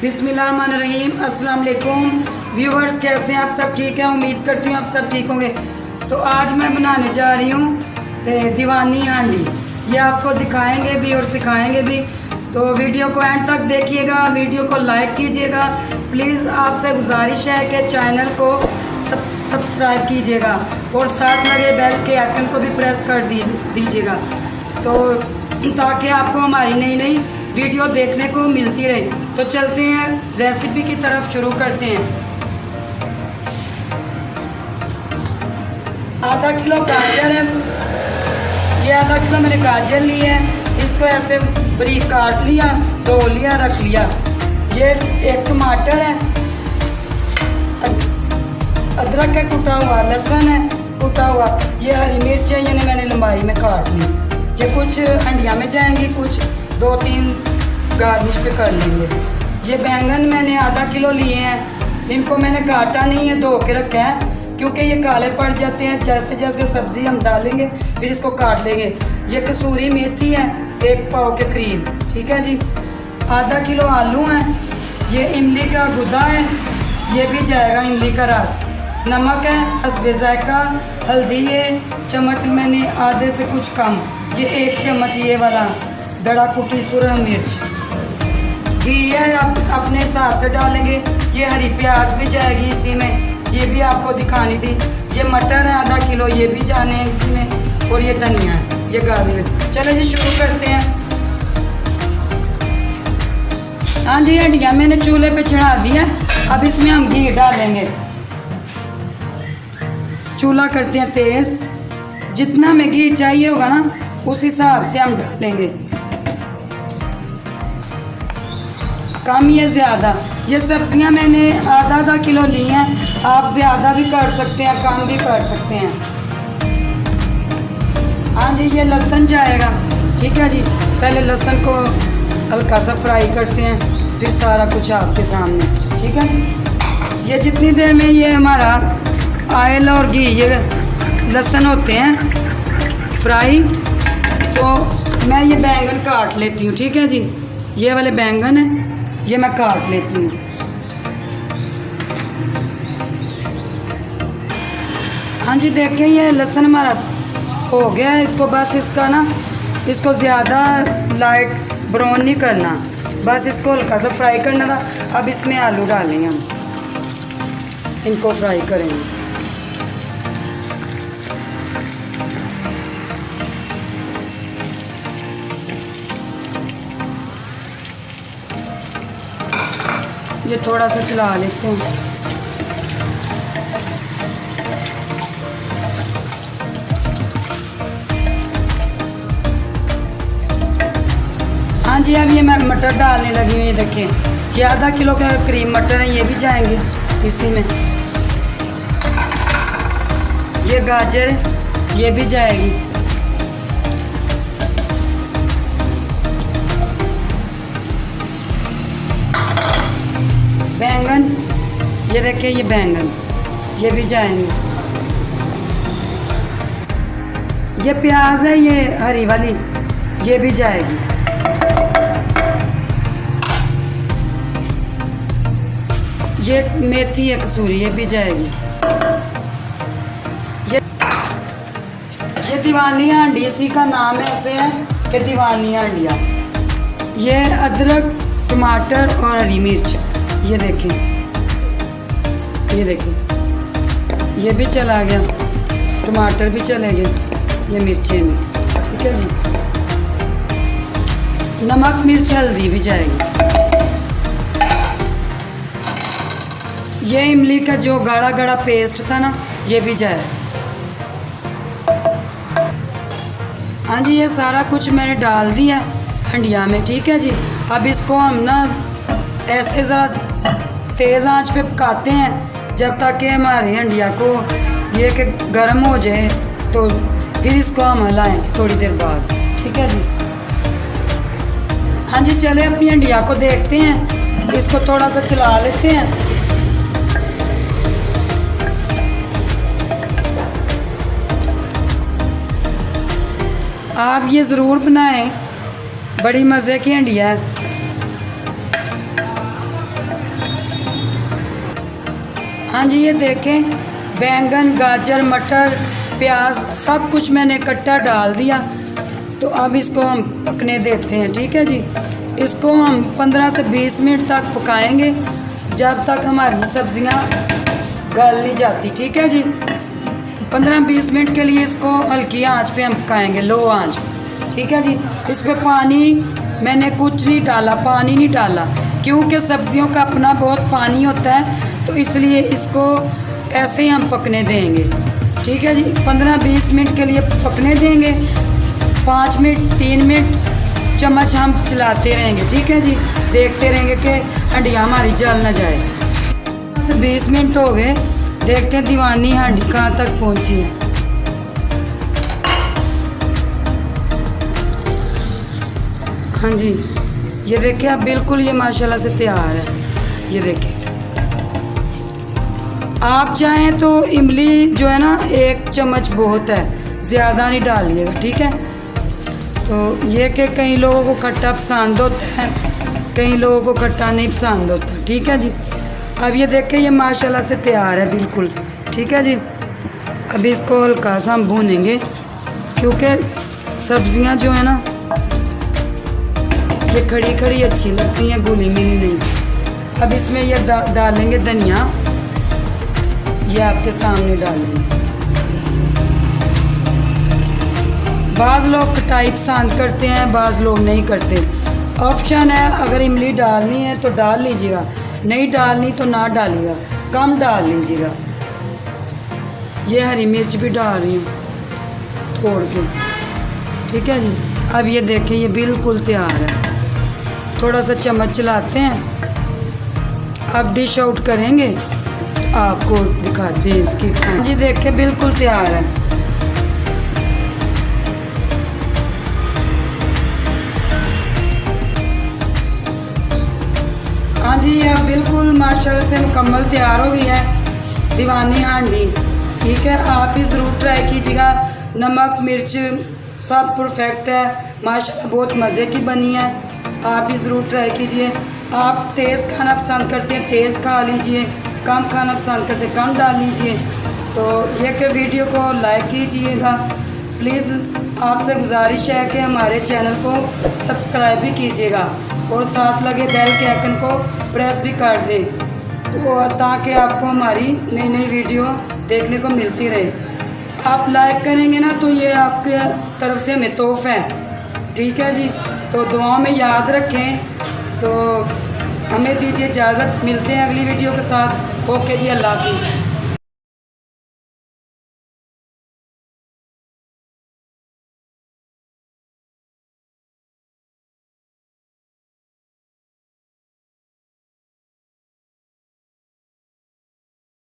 बिस्मिल्लाहिर्रहमानिर्रहीम। अस्सलाम वालेकुम व्यूवर्स, कैसे हैं आप सब? ठीक है, उम्मीद करती हूँ आप सब ठीक होंगे। तो आज मैं बनाने जा रही हूँ दीवानी हांडी। ये आपको दिखाएंगे भी और सिखाएंगे भी, तो वीडियो को एंड तक देखिएगा। वीडियो को लाइक कीजिएगा। प्लीज़ आपसे गुजारिश है कि चैनल को सब्सक्राइब कीजिएगा और साथ लगे बेल के आइकन को भी प्रेस कर दीजिएगा, तो ताकि आपको हमारी नई नई वीडियो देखने को मिलती रहे। तो चलते हैं रेसिपी की तरफ, शुरू करते हैं। आधा किलो गाजर है, ये आधा किलो मैंने गाजर ली है। इसको ऐसे बारीक काट लिया, धो लिया, रख लिया। ये एक टमाटर है, अदरक है कुटा हुआ, लहसुन है कुटा हुआ, ये हरी मिर्च है, ये मैंने लंबाई में काट ली। ये कुछ हंडिया में जाएंगी, कुछ 2-3 गार्निश पे कर लेंगे। ये बैंगन मैंने आधा किलो लिए हैं। इनको मैंने काटा नहीं है, धो के रखा है, क्योंकि ये काले पड़ जाते हैं। जैसे जैसे सब्ज़ी हम डालेंगे फिर इसको काट लेंगे। ये कसूरी मेथी है 1 पाव के करीब, ठीक है जी। आधा किलो आलू हैं। ये इमली का गुदा है, ये भी जाएगा, इमली का रस। नमक है हस्बे जायका। हल्दी है चम्मच मैंने आधे से कुछ कम, ये 1 चम्मच ये वाला दड़ा कुटी सुरह मिर्च। घी है, आप अपने हिसाब से डालेंगे। ये हरी प्याज भी जाएगी इसी में, ये भी आपको दिखानी थी। ये मटर है आधा किलो, ये भी जाने हैं इसी में। और ये धनिया है, ये गार्लिक। चलो जी शुरू करते हैं। हाँ जी, हंडिया मैंने चूल्हे पे चढ़ा दिया। अब इसमें हम घी डालेंगे। चूल्हा करते हैं तेज़। जितना हमें घी चाहिए होगा ना, उस हिसाब से हम डालेंगे, कम या ज़्यादा। ये सब्जियां मैंने आधा किलो ली हैं। आप ज़्यादा भी कर सकते हैं, कम भी कर सकते हैं। हाँ जी, ये लहसुन जाएगा, ठीक है जी। पहले लहसुन को हल्का सा फ्राई करते हैं, फिर सारा कुछ आपके सामने, ठीक है जी। ये जितनी देर में ये हमारा ऑयल और घी, ये लहसुन होते हैं फ्राई, तो मैं ये बैंगन काट लेती हूँ, ठीक है जी। ये वाले बैंगन है, ये मैं काट लेती हूँ। हाँ जी, देखें ये लहसुन हमारा हो गया है। इसको बस इसका ना, इसको ज़्यादा लाइट ब्राउन नहीं करना, बस इसको हल्का सा फ्राई करना था। अब इसमें आलू डालेंगे हम, इनको फ्राई करेंगे। ये थोड़ा सा चला लेते हैं। हाँ जी, अब ये मैं मटर डालने लगी हूँ। ये देखें, ये आधा किलो के करीब मटर है, ये भी जाएंगे इसी में। ये गाजर है, ये भी जाएगी। बैंगन, ये देखिए, ये बैंगन, ये भी जाएंगे। ये प्याज है, ये हरी वाली, ये भी जाएगी। ये मेथी है कसूरी, ये भी जाएगी। ये दीवानी हांडी, इसी का नाम ऐसे है कि दीवानी हांडिया। ये अदरक, टमाटर और हरी मिर्च, ये देखें, ये देखें, ये भी चला गया। टमाटर भी चले गए, ये मिर्चें में, ठीक है जी। नमक, मिर्च, हल्दी भी जाएगी। ये इमली का जो गाढ़ा गाढ़ा पेस्ट था ना, ये भी जाए। हाँ जी, ये सारा कुछ मैंने डाल दिया हंडिया में, ठीक है जी। अब इसको हम ना ऐसे ज़रा तेज़ आंच पे पकाते हैं जब तक कि हमारे हंडिया को ये कि गर्म हो जाए, तो फिर इसको हम हिलाएंगे थोड़ी देर बाद, ठीक है जी। हाँ जी, चले अपनी हंडिया को देखते हैं। इसको थोड़ा सा चला लेते हैं। आप ये ज़रूर बनाएं, बड़ी मज़े की हंडिया है। हाँ जी, ये देखें बैंगन, गाजर, मटर, प्याज सब कुछ मैंने इकट्ठा डाल दिया। तो अब इसको हम पकने देते हैं। ठीक है जी, इसको हम 15 से 20 मिनट तक पकाएंगे, जब तक हमारी सब्जियां गल नहीं जाती। ठीक है जी, 15-20 मिनट के लिए इसको हल्की आंच पे हम पकाएंगे, लो आंच पे। ठीक है जी, इस पे पानी मैंने कुछ नहीं डाला, पानी नहीं डाला, क्योंकि सब्जियों का अपना बहुत पानी होता है, तो इसलिए इसको ऐसे ही हम पकने देंगे। ठीक है जी, 15-20 मिनट के लिए पकने देंगे। 5 मिनट 3 मिनट चम्मच हम चलाते रहेंगे। ठीक है जी, देखते रहेंगे कि हंडियाँ हमारी जल ना जाए। 20 मिनट हो गए, देखते हैं दीवानी हांडी कहाँ तक पहुँची है। हाँ जी, ये देखिए अब बिल्कुल ये माशाल्लाह से तैयार है। ये देखिए, आप चाहें तो इमली जो है ना 1 चम्मच बहुत है, ज़्यादा नहीं डालिएगा। ठीक है, तो ये कि कई लोगों को खट्टा पसंद होता है, कई लोगों को खट्टा नहीं पसंद होता। ठीक है जी, अब ये देखें ये माशाल्लाह से तैयार है बिल्कुल। ठीक है जी, अभी इसको हल्का सा हम भूनेंगे, क्योंकि सब्जियां जो है ना ये खड़ी खड़ी अच्छी लगती हैं, घुली मिली नहीं। अब इसमें ये डालेंगे धनिया, ये आपके सामने डालेंगे। बाज़ लोग खटाई पसंद करते हैं, बाज़ लोग नहीं करते, ऑप्शन है। अगर इमली डालनी है तो डाल लीजिएगा, नहीं डालनी तो ना डालिएगा, कम डाल लीजिएगा। ये हरी मिर्च भी डाल रही हूँ तोड़ के। ठीक है जी, अब ये देखें ये बिल्कुल तैयार है। थोड़ा सा चम्मच चलाते हैं, अब डिश आउट करेंगे, आपको दिखाते हैं इसकी। जी देखें बिल्कुल तैयार है। हाँ जी, यह बिल्कुल माशाल्लाह से मुकम्मल तैयार हो गई है दीवानी हांडी। ठीक है, आप भी ज़रूर ट्राई कीजिएगा। नमक मिर्च सब परफेक्ट है माशाल्लाह, बहुत मज़े की बनी है। आप भी ज़रूर ट्राई कीजिए। आप तेज़ खाना पसंद करते हैं तेज़ खा लीजिए, कम खाना पसंद करते हैं कम डाल लीजिए। तो ये कि वीडियो को लाइक कीजिएगा प्लीज़। आपसे गुजारिश है कि हमारे चैनल को सब्सक्राइब भी कीजिएगा और साथ लगे बेल के आइकन को प्रेस भी कर दें, तो ताकि आपको हमारी नई नई वीडियो देखने को मिलती रहे। आप लाइक करेंगे ना तो ये आपके तरफ से हमें तोहफ़ा है। ठीक है जी, तो दुआओं में याद रखें। तो हमें दीजिए इजाज़त, मिलते हैं अगली वीडियो के साथ। ओके जी, अल्लाह हाफिज़।